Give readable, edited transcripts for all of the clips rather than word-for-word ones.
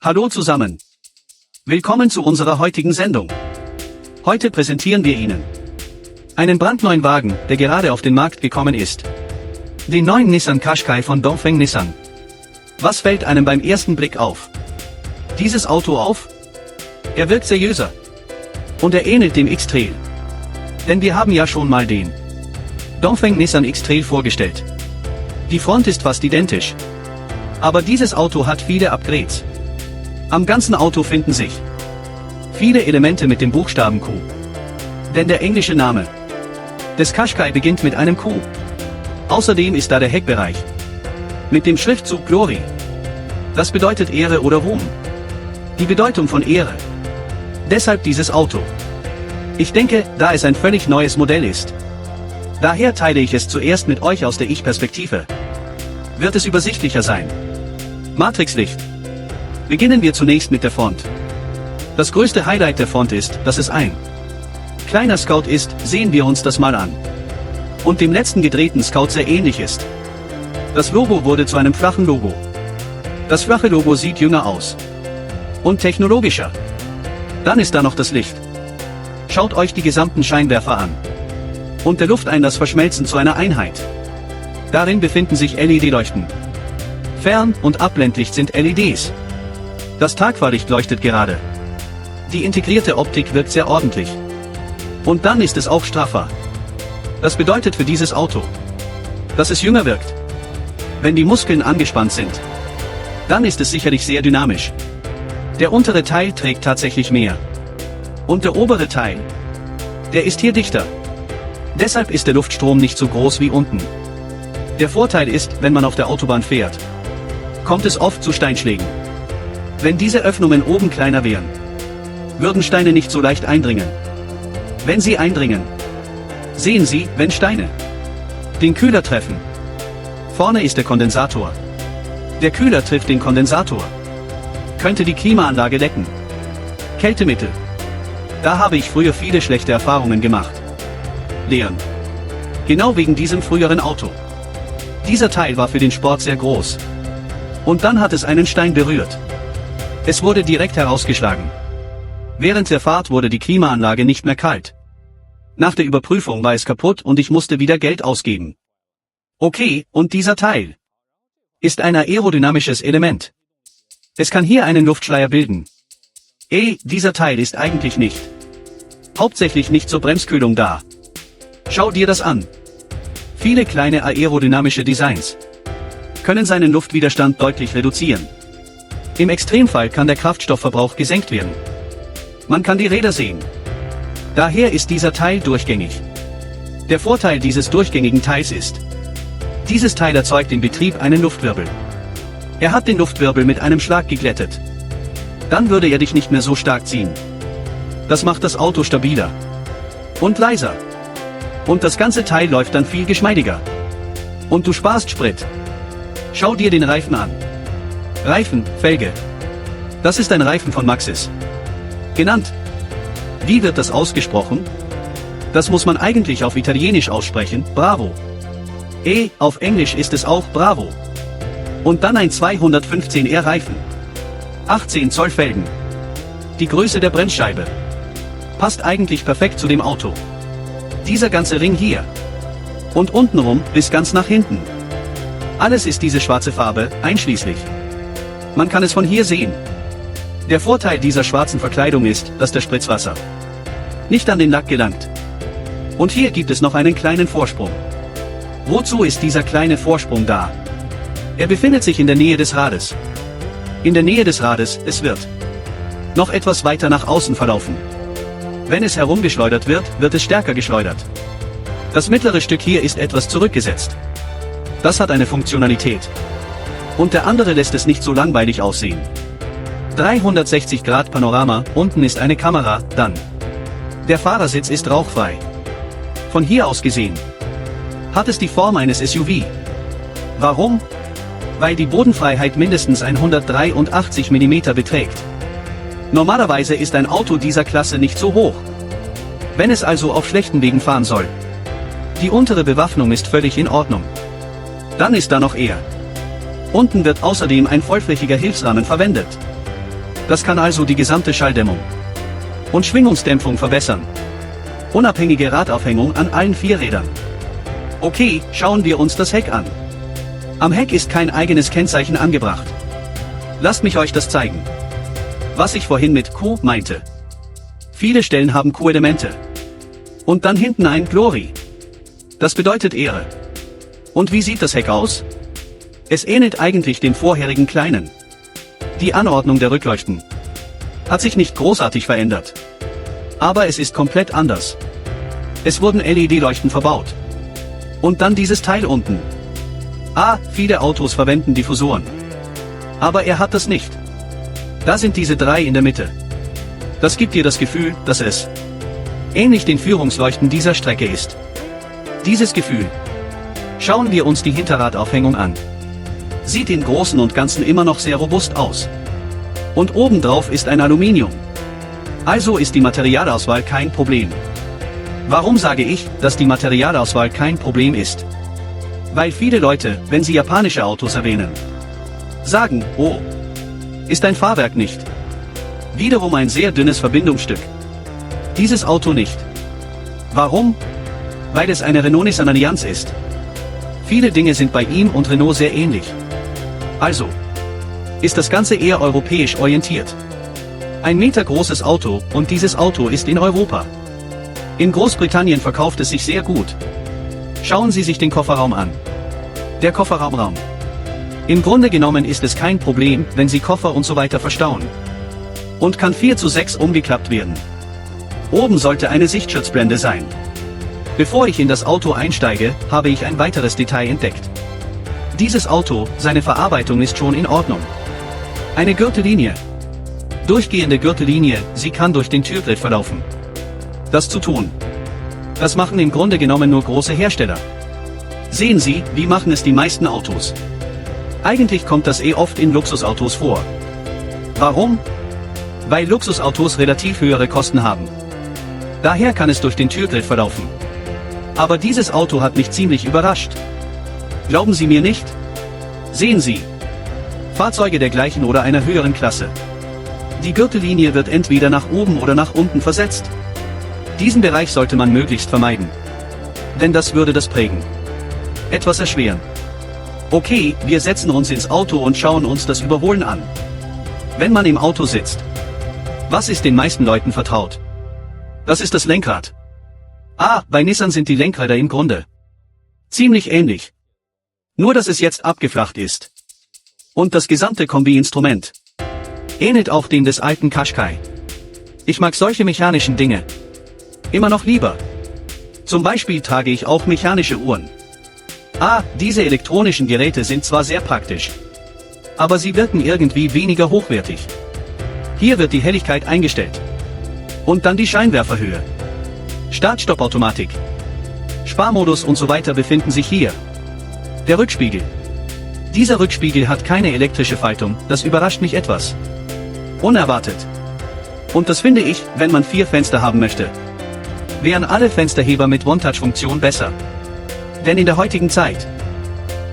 Hallo zusammen. Willkommen zu unserer heutigen Sendung. Heute präsentieren wir Ihnen einen brandneuen Wagen, der gerade auf den Markt gekommen ist. Den neuen Nissan Qashqai von Dongfeng Nissan. Was fällt einem beim ersten Blick auf? Dieses Auto auf? Er wirkt seriöser. Und er ähnelt dem X-Trail. Denn wir haben ja schon mal den Dongfeng Nissan X-Trail vorgestellt. Die Front ist fast identisch. Aber dieses Auto hat viele Upgrades. Am ganzen Auto finden sich viele Elemente mit dem Buchstaben Q. Denn der englische Name des Qashqai beginnt mit einem Q. Außerdem ist da der Heckbereich mit dem Schriftzug Glory. Das bedeutet Ehre oder Ruhm. Die Bedeutung von Ehre. Deshalb dieses Auto. Ich denke, da es ein völlig neues Modell ist. Daher teile ich es zuerst mit euch aus der Ich-Perspektive. Wird es übersichtlicher sein. Matrixlicht. Beginnen wir zunächst mit der Front. Das größte Highlight der Front ist, dass es ein kleiner Scout ist, sehen wir uns das mal an. Und dem letzten gedrehten Scout sehr ähnlich ist. Das Logo wurde zu einem flachen Logo. Das flache Logo sieht jünger aus. Und technologischer. Dann ist da noch das Licht. Schaut euch die gesamten Scheinwerfer an. Und der Lufteinlass verschmelzen zu einer Einheit. Darin befinden sich LED-Leuchten. Fern- und Abblendlicht sind LEDs. Das Tagfahrlicht leuchtet gerade. Die integrierte Optik wirkt sehr ordentlich. Und dann ist es auch straffer. Das bedeutet für dieses Auto, dass es jünger wirkt. Wenn die Muskeln angespannt sind, dann ist es sicherlich sehr dynamisch. Der untere Teil trägt tatsächlich mehr. Und der obere Teil, der ist hier dichter. Deshalb ist der Luftstrom nicht so groß wie unten. Der Vorteil ist, wenn man auf der Autobahn fährt, kommt es oft zu Steinschlägen. Wenn diese Öffnungen oben kleiner wären, würden Steine nicht so leicht eindringen. Wenn sie eindringen, sehen Sie, wenn Steine den Kühler treffen. Vorne ist der Kondensator. Der Kühler trifft den Kondensator. Könnte die Klimaanlage lecken. Kältemittel. Da habe ich früher viele schlechte Erfahrungen gemacht. Leeren. Genau wegen diesem früheren Auto. Dieser Teil war für den Sport sehr groß. Und dann hat es einen Stein berührt. Es wurde direkt herausgeschlagen. Während der Fahrt wurde die Klimaanlage nicht mehr kalt. Nach der Überprüfung war es kaputt und ich musste wieder Geld ausgeben. Okay, und dieser Teil ist ein aerodynamisches Element. Es kann hier einen Luftschleier bilden. Dieser Teil ist eigentlich nicht. Hauptsächlich nicht zur Bremskühlung da. Schau dir das an. Viele kleine aerodynamische Designs können seinen Luftwiderstand deutlich reduzieren. Im Extremfall kann der Kraftstoffverbrauch gesenkt werden. Man kann die Räder sehen. Daher ist dieser Teil durchgängig. Der Vorteil dieses durchgängigen Teils ist, dieses Teil erzeugt im Betrieb einen Luftwirbel. Er hat den Luftwirbel mit einem Schlag geglättet. Dann würde er dich nicht mehr so stark ziehen. Das macht das Auto stabiler. Und leiser. Und das ganze Teil läuft dann viel geschmeidiger. Und du sparst Sprit. Schau dir den Reifen an. Reifen, Felge. Das ist ein Reifen von Maxxis. Genannt. Wie wird das ausgesprochen? Das muss man eigentlich auf Italienisch aussprechen, Bravo. Auf Englisch ist es auch Bravo. Und dann ein 215R Reifen. 18 Zoll Felgen. Die Größe der Bremsscheibe. Passt eigentlich perfekt zu dem Auto. Dieser ganze Ring hier. Und untenrum bis ganz nach hinten. Alles ist diese schwarze Farbe, einschließlich. Man kann es von hier sehen. Der Vorteil dieser schwarzen Verkleidung ist, dass der Spritzwasser nicht an den Lack gelangt. Und hier gibt es noch einen kleinen Vorsprung. Wozu ist dieser kleine Vorsprung da? Er befindet sich in der Nähe des Rades. In der Nähe des Rades, es wird noch etwas weiter nach außen verlaufen. Wenn es herumgeschleudert wird, wird es stärker geschleudert. Das mittlere Stück hier ist etwas zurückgesetzt. Das hat eine Funktionalität. Und der andere lässt es nicht so langweilig aussehen. 360 Grad Panorama, unten ist eine Kamera, dann. Der Fahrersitz ist rauchfrei. Von hier aus gesehen hat es die Form eines SUV. Warum? Weil die Bodenfreiheit mindestens 183 mm beträgt. Normalerweise ist ein Auto dieser Klasse nicht so hoch. Wenn es also auf schlechten Wegen fahren soll. Die untere Bewaffnung ist völlig in Ordnung. Dann ist da noch er. Unten wird außerdem ein vollflächiger Hilfsrahmen verwendet. Das kann also die gesamte Schalldämmung und Schwingungsdämpfung verbessern. Unabhängige Radaufhängung an allen 4 Rädern. Okay, schauen wir uns das Heck an. Am Heck ist kein eigenes Kennzeichen angebracht. Lasst mich euch das zeigen. Was ich vorhin mit Q meinte. Viele Stellen haben Q-Elemente. Und dann hinten ein Glory. Das bedeutet Ehre. Und wie sieht das Heck aus? Es ähnelt eigentlich dem vorherigen kleinen. Die Anordnung der Rückleuchten hat sich nicht großartig verändert. Aber es ist komplett anders. Es wurden LED-Leuchten verbaut. Und dann dieses Teil unten. Viele Autos verwenden Diffusoren. Aber er hat das nicht. Da sind diese 3 in der Mitte. Das gibt dir das Gefühl, dass es ähnlich den Führungsleuchten dieser Strecke ist. Dieses Gefühl. Schauen wir uns die Hinterradaufhängung an. Sieht im Großen und Ganzen immer noch sehr robust aus. Und obendrauf ist ein Aluminium. Also ist die Materialauswahl kein Problem. Warum sage ich, dass die Materialauswahl kein Problem ist? Weil viele Leute, wenn sie japanische Autos erwähnen, sagen, oh, ist ein Fahrwerk nicht. Wiederum ein sehr dünnes Verbindungsstück. Dieses Auto nicht. Warum? Weil es eine Renault-Nissan Allianz ist. Viele Dinge sind bei ihm und Renault sehr ähnlich. Also ist das Ganze eher europäisch orientiert. 1 Meter großes Auto, und dieses Auto ist in Europa. In Großbritannien verkauft es sich sehr gut. Schauen Sie sich den Kofferraum an. Der Kofferraumraum. Im Grunde genommen ist es kein Problem, wenn Sie Koffer und so weiter verstauen. Und kann 4:6 umgeklappt werden. Oben sollte eine Sichtschutzblende sein. Bevor ich in das Auto einsteige, habe ich ein weiteres Detail entdeckt. Dieses Auto, seine Verarbeitung ist schon in Ordnung. Eine Gürtellinie. Durchgehende Gürtellinie, sie kann durch den Türgriff verlaufen. Das zu tun. Das machen im Grunde genommen nur große Hersteller. Sehen Sie, wie machen es die meisten Autos? Eigentlich kommt das oft in Luxusautos vor. Warum? Weil Luxusautos relativ höhere Kosten haben. Daher kann es durch den Türgriff verlaufen. Aber dieses Auto hat mich ziemlich überrascht. Glauben Sie mir nicht? Sehen Sie. Fahrzeuge der gleichen oder einer höheren Klasse. Die Gürtellinie wird entweder nach oben oder nach unten versetzt. Diesen Bereich sollte man möglichst vermeiden. Denn das würde das Prägen etwas erschweren. Okay, wir setzen uns ins Auto und schauen uns das Überholen an. Wenn man im Auto sitzt. Was ist den meisten Leuten vertraut? Das ist das Lenkrad. Bei Nissan sind die Lenkräder im Grunde ziemlich ähnlich. Nur dass es jetzt abgeflacht ist. Und das gesamte Kombi-Instrument ähnelt auch dem des alten Qashqai. Ich mag solche mechanischen Dinge immer noch lieber. Zum Beispiel trage ich auch mechanische Uhren. Diese elektronischen Geräte sind zwar sehr praktisch, aber sie wirken irgendwie weniger hochwertig. Hier wird die Helligkeit eingestellt. Und dann die Scheinwerferhöhe. Start-Stopp-Automatik. Sparmodus und so weiter befinden sich hier. Der Rückspiegel. Dieser Rückspiegel hat keine elektrische Faltung, das überrascht mich etwas. Unerwartet. Und das finde ich, wenn man 4 Fenster haben möchte. Wären alle Fensterheber mit One-Touch-Funktion besser. Denn in der heutigen Zeit,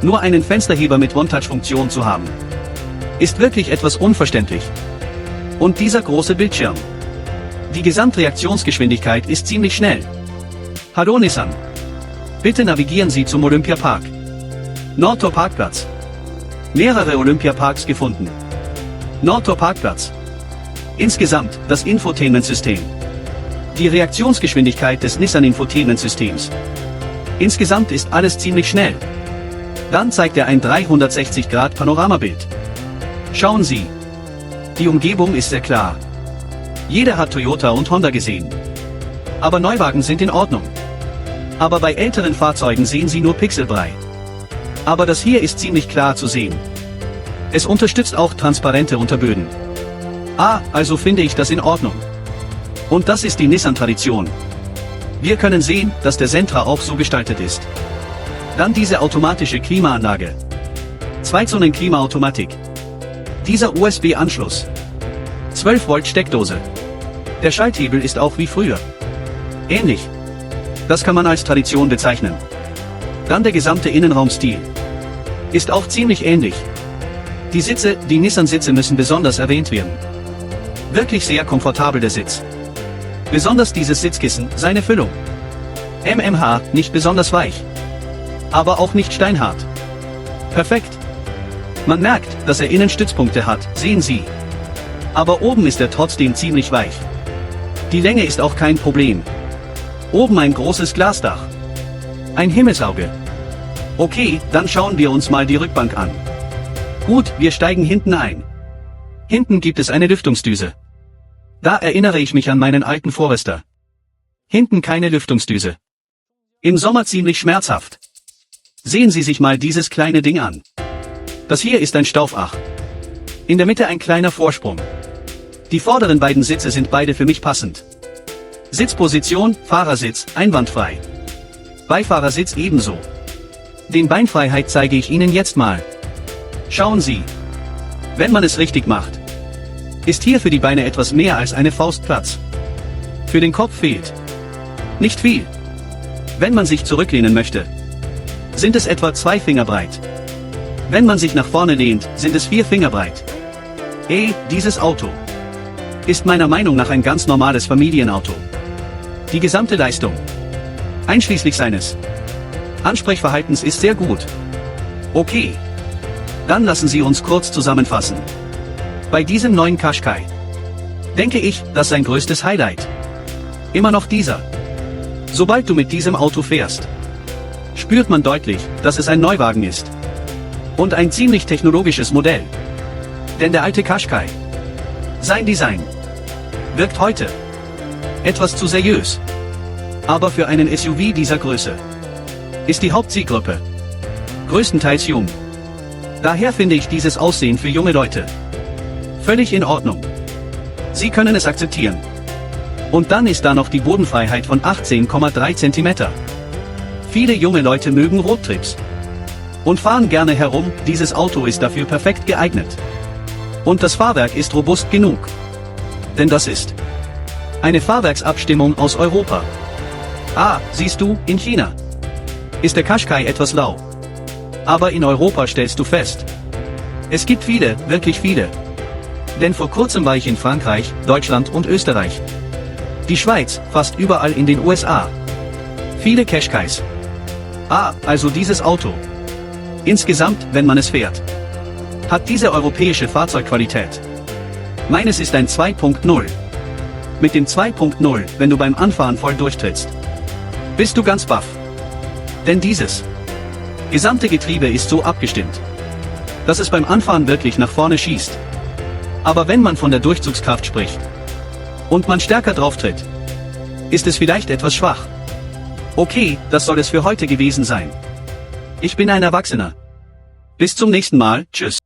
nur einen Fensterheber mit One-Touch-Funktion zu haben, ist wirklich etwas unverständlich. Und dieser große Bildschirm. Die Gesamtreaktionsgeschwindigkeit ist ziemlich schnell. Hallo Nissan. Bitte navigieren Sie zum Olympiapark. Nordtor Parkplatz. Mehrere Olympiaparks gefunden. Nordtor Parkplatz. Insgesamt, das Infotainment-System. Die Reaktionsgeschwindigkeit des Nissan-Infotainment-Systems. Insgesamt ist alles ziemlich schnell. Dann zeigt er ein 360-Grad-Panoramabild. Schauen Sie. Die Umgebung ist sehr klar. Jeder hat Toyota und Honda gesehen. Aber Neuwagen sind in Ordnung. Aber bei älteren Fahrzeugen sehen Sie nur Pixelbrei. Aber das hier ist ziemlich klar zu sehen. Es unterstützt auch transparente Unterböden. Also finde ich das in Ordnung. Und das ist die Nissan-Tradition. Wir können sehen, dass der Sentra auch so gestaltet ist. Dann diese automatische Klimaanlage. 2-Zonen-Klimaautomatik. Dieser USB-Anschluss. 12 Volt Steckdose. Der Schalthebel ist auch wie früher. Ähnlich. Das kann man als Tradition bezeichnen. Dann der gesamte Innenraumstil. Ist auch ziemlich ähnlich. Die Sitze, die Nissan-Sitze müssen besonders erwähnt werden. Wirklich sehr komfortabel der Sitz. Besonders dieses Sitzkissen, seine Füllung. MMH, nicht besonders weich. Aber auch nicht steinhart. Perfekt. Man merkt, dass er innen Stützpunkte hat, sehen Sie. Aber oben ist er trotzdem ziemlich weich. Die Länge ist auch kein Problem. Oben ein großes Glasdach. Ein Himmelsauge. Okay, dann schauen wir uns mal die Rückbank an. Gut, wir steigen hinten ein. Hinten gibt es eine Lüftungsdüse. Da erinnere ich mich an meinen alten Forester. Hinten keine Lüftungsdüse. Im Sommer ziemlich schmerzhaft. Sehen Sie sich mal dieses kleine Ding an. Das hier ist ein Staufach. In der Mitte ein kleiner Vorsprung. Die vorderen beiden Sitze sind beide für mich passend. Sitzposition, Fahrersitz, einwandfrei. Beifahrersitz ebenso. Den Beinfreiheit zeige ich Ihnen jetzt mal. Schauen Sie. Wenn man es richtig macht, ist hier für die Beine etwas mehr als eine Faust Platz. Für den Kopf fehlt nicht viel. Wenn man sich zurücklehnen möchte, sind es etwa 2 Finger breit. Wenn man sich nach vorne lehnt, sind es 4 Finger breit. Dieses Auto ist meiner Meinung nach ein ganz normales Familienauto. Die gesamte Leistung, einschließlich seines Ansprechverhaltens, ist sehr gut. Okay. Dann lassen Sie uns kurz zusammenfassen. Bei diesem neuen Qashqai denke ich, dass sein größtes Highlight immer noch dieser. Sobald du mit diesem Auto fährst, spürt man deutlich, dass es ein Neuwagen ist. Und ein ziemlich technologisches Modell. Denn der alte Qashqai, sein Design, wirkt heute etwas zu seriös. Aber für einen SUV dieser Größe ist die Hauptzielgruppe größtenteils jung. Daher finde ich dieses Aussehen für junge Leute völlig in Ordnung. Sie können es akzeptieren. Und dann ist da noch die Bodenfreiheit von 18,3 cm. Viele junge Leute mögen Roadtrips und fahren gerne herum, dieses Auto ist dafür perfekt geeignet. Und das Fahrwerk ist robust genug. Denn das ist eine Fahrwerksabstimmung aus Europa. Siehst du, in China ist der Qashqai etwas lau. Aber in Europa stellst du fest, es gibt viele, wirklich viele. Denn vor kurzem war ich in Frankreich, Deutschland und Österreich. Die Schweiz, fast überall in den USA. Viele Qashqais. Also dieses Auto. Insgesamt, wenn man es fährt, hat diese europäische Fahrzeugqualität. Meines ist ein 2.0. Mit dem 2.0, wenn du beim Anfahren voll durchtrittst, bist du ganz baff. Denn dieses gesamte Getriebe ist so abgestimmt, dass es beim Anfahren wirklich nach vorne schießt. Aber wenn man von der Durchzugskraft spricht und man stärker drauf tritt, ist es vielleicht etwas schwach. Okay, das soll es für heute gewesen sein. Ich bin ein Erwachsener. Bis zum nächsten Mal, tschüss.